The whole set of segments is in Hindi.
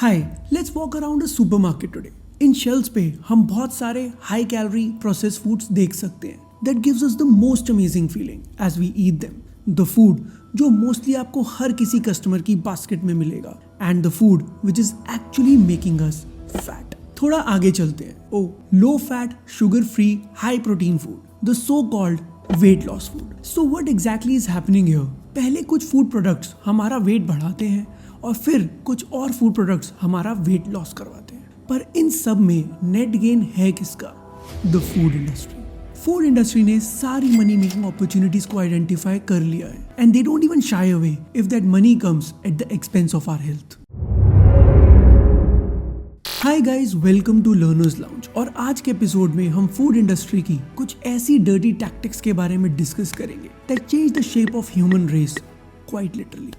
Hi, let's walk around a supermarket today. इन शेल्फ्स पे हम बहुत सारे हाई कैलोरी प्रोसेस्ड फूड्स देख सकते हैं that gives us the most amazing feeling as we eat them. The food जो मोस्टली आपको हर किसी कस्टमर की बास्केट में मिलेगा and the food which is actually making us fat. थोड़ा आगे चलते हैं। Oh low fat, sugar free, high protein food, the so called weight loss food. So what exactly is happening here? पहले कुछ फूड प्रोडक्ट्स हमारा वेट बढ़ाते हैं और फिर कुछ और फूड प्रोडक्ट्स हमारा वेट लॉस करवाते हैं, पर इन सब में नेट गेन है किसका? The food industry. Food industry ने सारी मनी मेकिंग अपॉर्चुनिटीज को आइडेंटिफाई कर लिया है and they don't even shy away if that money comes at the expense of our health. Hi guys, welcome to learners lounge. और आज के एपिसोड में हम फूड इंडस्ट्री की कुछ ऐसी डर्टी टैक्टिक्स के बारे में डिस्कस करेंगे that change the shape of human race quite literally.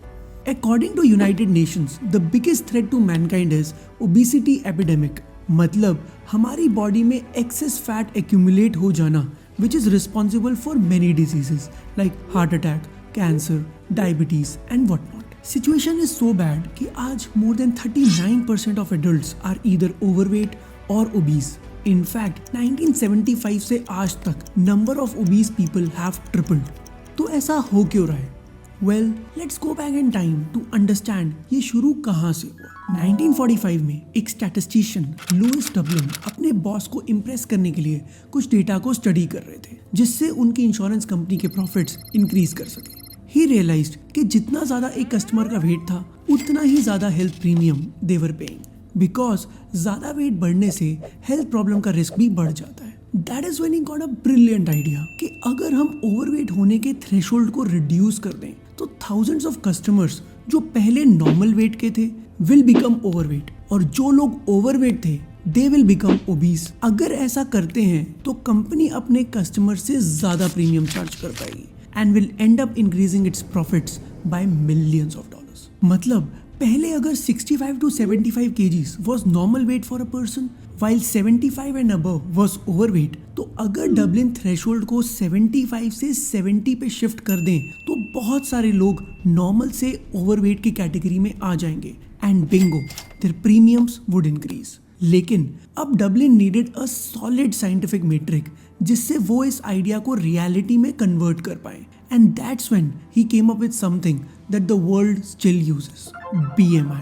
According to United Nations, the biggest threat to mankind is obesity epidemic। मतलब हमारी बॉडी में excess fat accumulate हो जाना which is responsible for many diseases like heart attack, cancer, diabetes and whatnot। Situation is so bad कि आज more than 39% of adults are either overweight or obese। In fact, 1975 से आज तक number of obese people have tripled। तो ऐसा हो क्यों रहा है? Well, let's go back in time to understand ये शुरू कहाँ से हुआ। 1945 में एक स्टैटिस्टिशियन लुइस डबलिन अपने बॉस को इम्प्रेस करने के लिए कुछ डेटा को स्टडी कर रहे थे जिससे उनकी इंश्योरेंस कंपनी के प्रॉफिट्स इंक्रीज कर सके। ही रियलाइज्ड कि जितना ज्यादा एक कस्टमर का वेट था उतना ही ज्यादा health premium they were paying, because ज्यादा वेट बढ़ने से हेल्थ प्रॉब्लम का रिस्क भी बढ़ जाता है। That is when he got a brilliant idea कि अगर हम ओवरवेट होने के थ्रेशोल्ड को रिड्यूस कर दें तो thousands of customers जो पहले नॉर्मल वेट के थे will become overweight और जो लोग ओवरवेट थे they will become obese। अगर ऐसा करते हैं तो कंपनी अपने कस्टमर से ज्यादा प्रीमियम चार्ज कर पाएगी and will end up increasing its profits by millions of dollars। मतलब पहले अगर 65 to 75 kgs was normal weight for a person while 75 and above was overweight, तो अगर डबलिन थ्रेशोल्ड को 75 से 70 पे शिफ्ट कर दें तो बहुत सारे लोग नॉर्मल से ओवरवेट की कैटेगरी में आ जाएंगे and bingo their premiums would increase. लेकिन अब Dublin needed a solid scientific metric जिससे वो इस आइडिया को रियलिटी में कन्वर्ट कर पाए and that's when he came up with something that the world still uses, BMI,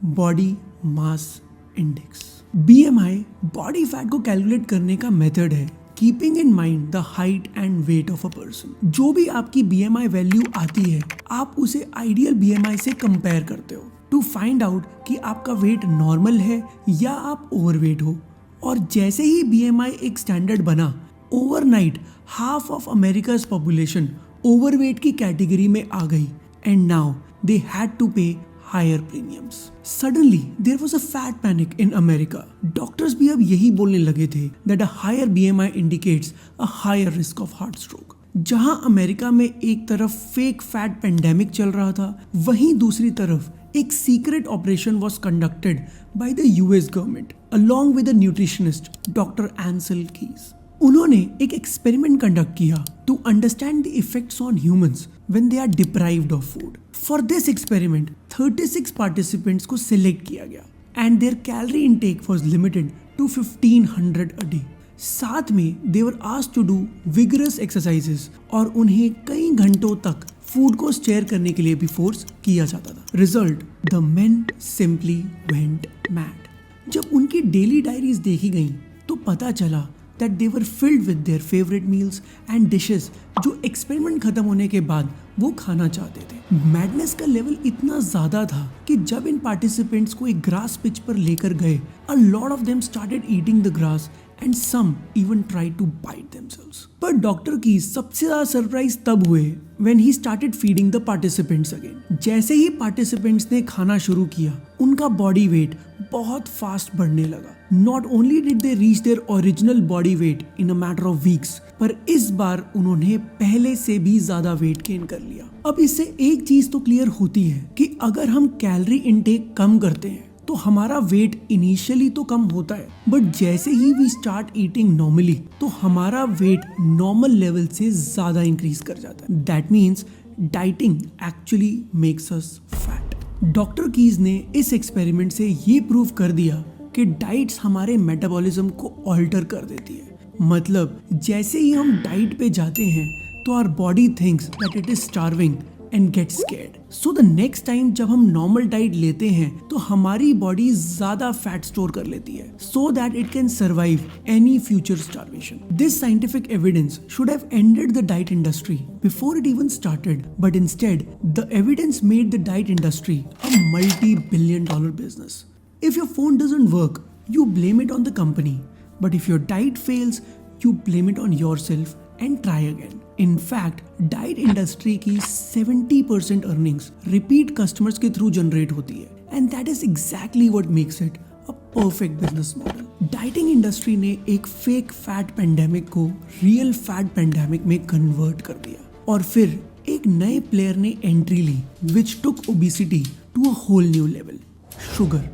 body mass index. BMI body fat को कैलकुलेट करने का मेथड है keeping in mind the height and weight of a person. जो भी आपकी BMI वैल्यू आती है आप उसे आइडियल BMI से कंपेयर करते हो टू फाइंड आउट कि आपका वेट नॉर्मल है या आप ओवरवेट हो। और जैसे ही BMI एक स्टैंडर्ड बना, overnight half of America's population overweight की कैटेगरी में आ गई and now they had to pay higher premiums। Suddenly there was a fat panic in America। Doctors भी अब यही बोलने लगे थे that a higher BMI indicates a higher risk of heart stroke। जहां अमेरिका में एक तरफ फेक फैट पेंडेमिक चल रहा था, वहीं दूसरी तरफ एक secret operation was conducted by the US government along with a nutritionist Dr. Ansel Keys। उन्होंने एक एक्सपेरिमेंट कंडक्ट किया to understand the effects on humans when they are deprived of food. For this experiment 36 participants को सिलेक्ट किया गया and their calorie intake was limited to 1500 a day. साथ में they were asked to do vigorous exercises और उन्हें कई घंटों तक फूड को स्टेयर करने के लिए भी फोर्स किया जाता था। Result, the main simply went mad. जब उनकी डेली डायरीज देखी गई तो पता चला that they were filled with their favorite meals and dishes जो एक्सपेरिमेंट खत्म होने के बाद वो खाना चाहते थे। मैडनेस का लेवल इतना ज्यादा था कि जब इन पार्टिसिपेंट्स को एक ग्रास पिच पर लेकर गए, a lot of them started eating the grass and some even tried to bite themselves। पर डॉक्टर की सबसे ज्यादा सरप्राइज तब हुए when he started feeding the participants again। जैसे ही पार्टिसिपेंट्स ने खाना शुरू किया उनका बॉडी वेट बहुत फास्ट बढ़ने लगा। Not only did they reach their original body weight in a matter of weeks, पर इस बार उन्होंने पहले से भी ज्यादा वेट गेन कर लिया। अब इससे एक चीज तो क्लियर होती है कि अगर हम कैलोरी इनटेक कम करते हैं तो हमारा वेट इनिशियली तो कम होता है, बट जैसे ही वी स्टार्ट ईटिंग नॉर्मली तो हमारा वेट नॉर्मल लेवल से ज्यादा इंक्रीज कर जाता है। That means dieting actually makes us fat. Doctor keys ने इस एक्सपेरिमेंट से ये प्रूव कर दिया कि डाइट्स हमारे मेटाबॉलिज्म को ऑल्टर कर देती है। मतलब जैसे ही हम डाइट पे जाते हैं तो our body thinks that it is starving and get scared. So the next time जब हम नॉर्मल डाइट लेते हैं तो हमारी बॉडी ज्यादा फैट स्टोर कर लेती है so that it can survive any future starvation. This scientific evidence should have ended the diet industry before it even started, but instead the evidence made the diet industry a multi-billion-dollar business. If your phone doesn't work, you blame it on the company. But if your diet fails, you blame it on yourself and try again. In fact, diet industry की 70% earnings repeat customers के through generate होती है, and that is exactly what makes it a perfect business model. Dieting industry ने एक fake fat pandemic को real fat pandemic में convert कर दिया, और फिर एक नए player ने entry Lee, which took obesity to a whole new level. Sugar,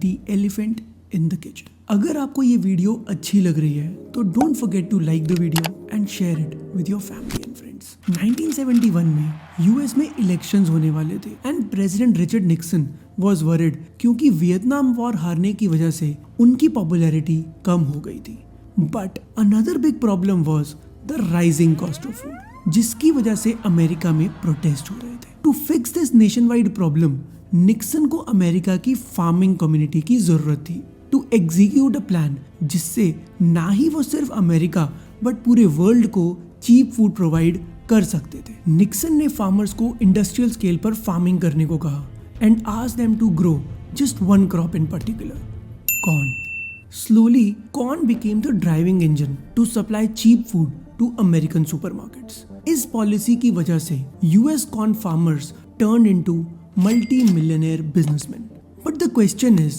the elephant in the kitchen. अगर आपको ये वीडियो अच्छी लग रही है तो don't forget to like the video and share it with your family and friends. 1971 में यूएस में इलेक्शंस होने वाले थे and president Richard Nixon was worried क्योंकि वियतनाम वॉर हारने की वजह से उनकी पॉपुलैरिटी कम हो गई थी। But another big problem was the rising cost of food, जिसकी वजह से अमेरिका में प्रोटेस्ट हो रहे थे। To fix this nationwide problem, Nixon को अमेरिका की फार्मिंग कम्युनिटी की जरूरत थी टू एग्जीक्यूट अ प्लान जिससे ना ही वो सिर्फ अमेरिका बट पूरे वर्ल्ड को चीप फूड प्रोवाइड कर सकते थे। निक्सन ने फार्मर्स को इंडस्ट्रियल स्केल पर फार्मिंग करने को कहा and asked them to grow just one crop in particular, corn. Slowly corn became the driving engine to supply cheap food to American supermarkets. इस पॉलिसी की वजह से US corn farmers turn into multi-millionaire businessmen. But the question is,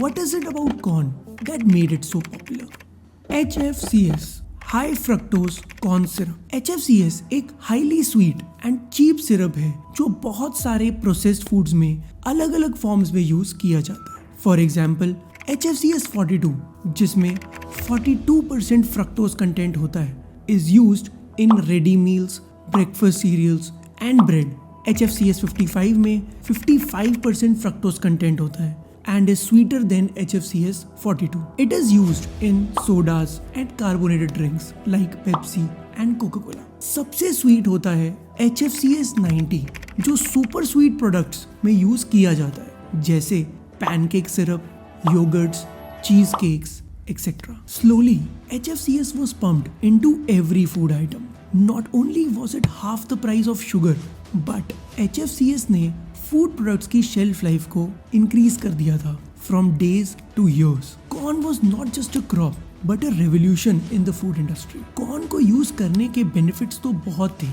what is it about corn that made it so popular? HFCS, High Fructose Corn Syrup. HFCS एक highly sweet and cheap syrup है जो बहुत सारे processed foods में अलग अलग forms में use किया जाता है। For example, HFCS 42 जिसमें 42% fructose content होता है is used in ready meals, breakfast cereals and bread. HFCS 55 में 55% fructose content होता है and is sweeter than HFCS 42. It is used in sodas and carbonated drinks like Pepsi and Coca-Cola. सबसे sweet होता है HFCS 90 जो super sweet products में use किया जाता है जैसे pancake syrup, yogurts, cheese cakes, etc. Slowly, HFCS was pumped into every food item. Not only was it half the price of sugar, but HFCS ने फूड प्रोडक्ट्स की शेल्फ लाइफ को इंक्रीज कर दिया था from days two years. Corn was not just a crop but a revolution in the food industry. Corn को यूज करने के बेनिफिट्स तो बहुत थे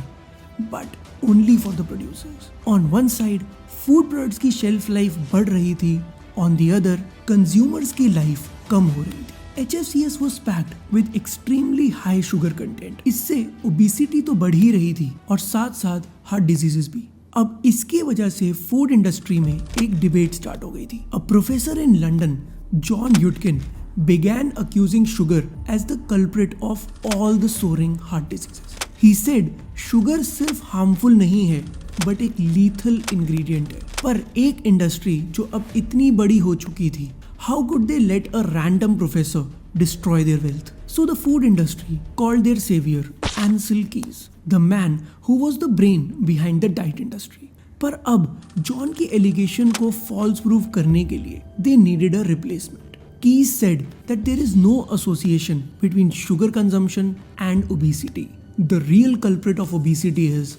but only for the producers. On one side food products की शेल्फ लाइफ बढ़ रही थी, ऑन द अदर कंज्यूमर्स की लाइफ कम हो रही थी। HFCS was packed with extremely high sugar content. इससे ओबेसिटी तो बढ़ ही रही थी और साथ साथ हार्ट डिजीजेस भी। अब इसकी वजह से फूड इंडस्ट्री में एक डिबेट स्टार्ट हो गई थी। A professor in London, John Yudkin, began accusing sugar as the culprit of all the soaring heart diseases. He said sugar सिर्फ harmful नहीं है बट एक lethal ingredient है। पर एक इंडस्ट्री जो अब इतनी बड़ी हो चुकी थी, how could they let a random professor destroy their wealth? So the food industry called their savior Ancel Keys, the man who was the brain behind the diet industry. पर अब जॉन की एलिगेशन को false proof करने के लिए they needed a replacement. Keys said that there is no association between sugar consumption and obesity. The real culprit of obesity is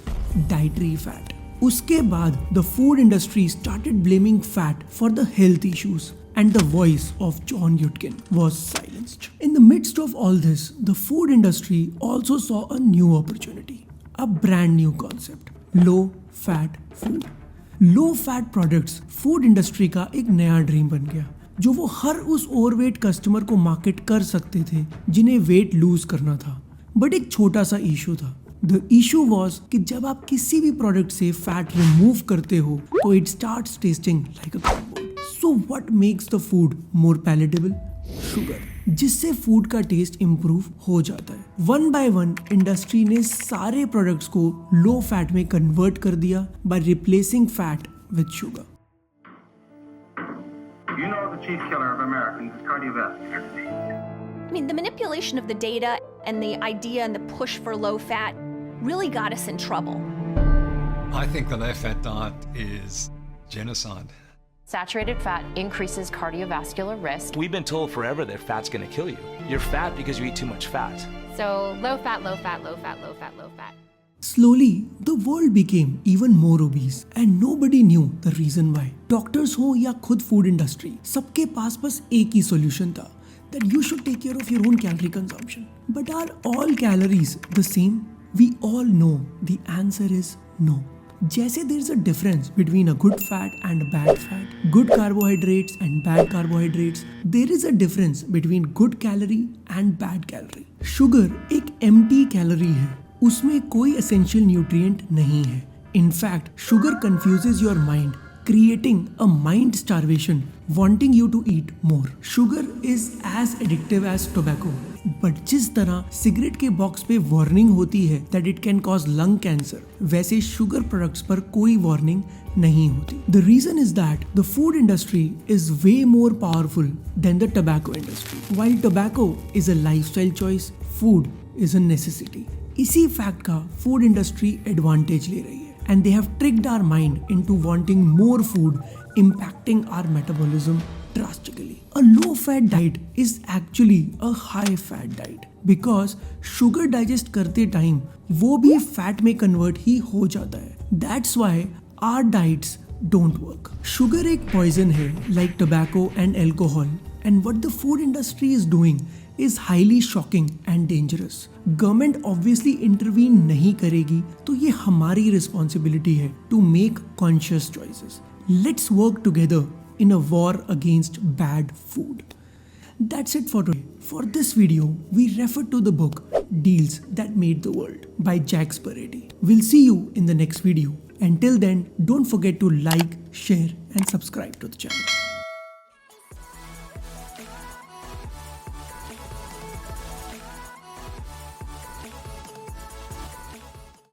dietary fat. उसके बाद the food industry started blaming fat for the health issues. And the voice of John Yudkin was silenced. In the midst of all this, the food industry also saw a new opportunity, a brand new concept, low-fat food. Low-fat products food industry का एक नया ड्रीम बन गया, जो वो हर उस ओवरवेट कस्टमर को मार्केट कर सकते थे जिन्हें वेट लूज करना था। बट एक छोटा सा इशू था। The issue was कि जब आप किसी भी प्रोडक्ट से फैट रिमूव करते हो तो it starts tasting like a cardboard. So what makes the food more palatable? Sugar, जिससे फूड का टेस्ट इम्प्रूव हो जाता है। वन बाय वन इंडस्ट्री ने सारे प्रोडक्ट्स को लो फैट में कन्वर्ट कर दिया by replacing fat with sugar. the chief killer of Americans is cardiovascular disease. I mean, the manipulation of the data and the idea and the push for low fat really got us in trouble. I think the low-fat diet is genocide. Saturated fat increases cardiovascular risk. We've been told forever that fat's gonna kill you. You're fat because you eat too much fat. So low fat, low fat, low fat, low fat, low fat. Slowly, the world became even more obese and nobody knew the reason why. Doctors हो या खुद food industry, सबके पास बस एक ही solution था, that you should take care of your own calorie consumption. But are all calories the same? We all know the answer is no. जैसे there is a difference between a good fat and a bad fat, good carbohydrates and bad carbohydrates, there is a difference between good calorie and bad calorie. Sugar एक empty calorie है, उसमें कोई essential nutrient नहीं है. In fact, sugar confuses your mind, creating a mind starvation, wanting you to eat more. Sugar is as addictive as tobacco. But जिस तरह सिगरेट के बॉक्स पे वार्निंग होती है that it can cause lung cancer, वैसे शुगर प्रोडक्ट्स पर कोई वार्निंग नहीं होती. The reason is that the food industry is way more powerful than the tobacco industry. While tobacco is a lifestyle choice, food is a necessity. इसी फैक्ट का फूड इंडस्ट्री एडवांटेज ले रही है and they have tricked our mind into wanting more food, impacting our metabolism drastically. A low-fat diet is actually a high-fat diet because sugar digest करते time वो भी fat में convert ही हो जाता है. That's why our diets don't work. Sugar एक poison है like tobacco and alcohol, and what the food industry is doing is highly shocking and dangerous. Government obviously intervene नहीं करेगी तो ये हमारी responsibility है to make conscious choices. Let's work together in a war against bad food. That's it for today. For this video, we refer to the book Deals That Made the World by Jack Speraty. We'll see you in the next video. Until then, don't forget to like, share and subscribe to the channel.